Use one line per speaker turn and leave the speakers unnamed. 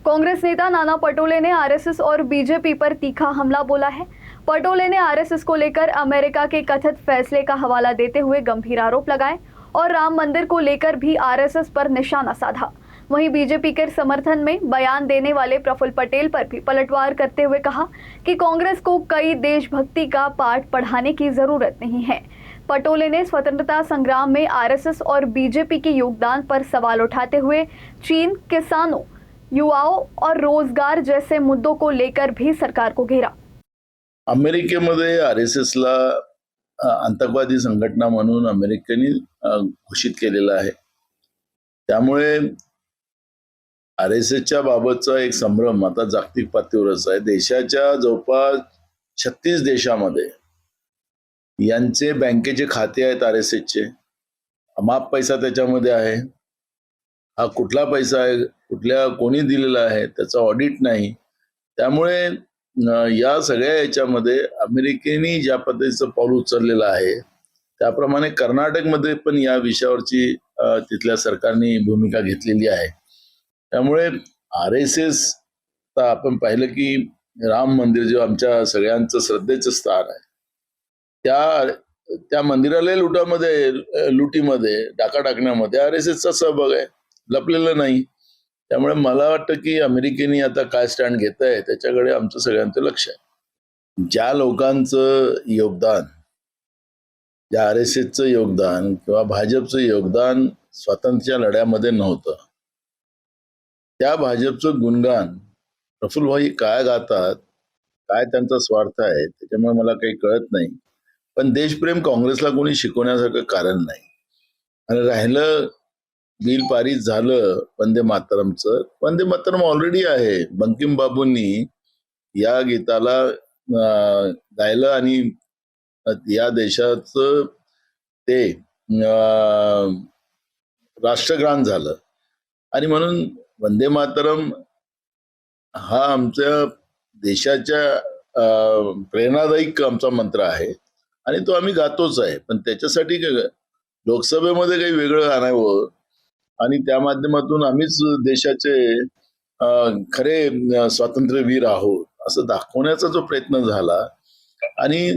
कांग्रेस नेता नाना पटोले ने आरएसएस और बीजेपी पर तीखा हमला बोला है। पटोले ने आरएसएस को लेकर अमेरिका के कथित फैसले का हवाला देते हुए गंभीर आरोप लगाए और राम मंदिर को लेकर भी आरएसएस पर निशाना साधा। वहीं बीजेपी के समर्थन में बयान देने वाले प्रफुल्ल पटेल पर भी पलटवार करते हुए कहा कि कांग्रेस को कई देशभक्ति का पाठ पढ़ाने की जरूरत नहीं है। पटोले ने स्वतंत्रता संग्राम में आरएसएस और बीजेपी के योगदान पर सवाल उठाते हुए चीन, किसानों, युवाओं और रोजगार जैसे मुद्दों को लेकर भी सरकार को घेरा।
अमेरिकेमध्ये आरएसएसला आतंकवादी संघटना म्हणून अमेरिकेने घोषित केलेला आहे। त्यामुळे आरएसएसच्या बाबतचा एक संभ्रम आता जागतिक पातळीवरच आहे। देशाच्या जवळपास 36 देशामध्ये यांचे बँकेचे खाते आहेत आरएसएसचे। अमाप पैसा त्याच्यामध्ये आहे। हा कुठला पैसा आहे, कुठल्या कोणी दिलेला आहे त्याचा ऑडिट नाही। त्यामुळे या सगळ्या याच्यामध्ये अमेरिकेने ज्या पद्धतीचं पाऊल उचललेलं आहे त्याप्रमाणे कर्नाटकमध्ये पण या विषयावरची तिथल्या सरकारने भूमिका घेतलेली आहे। त्यामुळे आरएसएस तर आपण पाहिलं की राम मंदिर जे आमच्या सगळ्यांचं श्रद्धेचं स्थान आहे त्या मंदिराला लुटीमध्ये डाका टाकण्यामध्ये आरएसएसचा सहभाग आहे, लपलेलं नाही। त्यामुळे मला वाटतं की अमेरिकेने आता काय स्टँड घेत आहे त्याच्याकडे आमचं सगळ्यांचं लक्ष आहे। ज्या लोकांचं योगदान, ज्या आरएसएसचं योगदान किंवा भाजपचं योगदान स्वातंत्र्य लढ्यामध्ये नव्हतं, त्या भाजपचं गुणगान प्रफुल्ल भाई काय गातात, काय त्यांचा स्वार्थ आहे त्याच्यामुळे मला काही कळत नाही। पण देशप्रेम काँग्रेसला कोणी शिकवण्यासारखं कारण नाही। आणि राहिलं बिल पारित झालं वंदे मातरमचं, वंदे मातरम ऑलरेडी आहे। बंकिम बाबूंनी या गीताला गायलं आणि या देशाचं ते राष्ट्रगान झालं। आणि म्हणून वंदे मातरम हा आमच्या देशाच्या प्रेरणादायी आमचा मंत्र आहे आणि तो आम्ही गातोच आहे। पण त्याच्यासाठी लोकसभेमध्ये काही वेगळं आणावं आणि त्या माध्यमातून आम्हीच देशाचे खरे स्वातंत्र्यवीर आहोत असं दाखवण्याचा जो प्रयत्न झाला आणि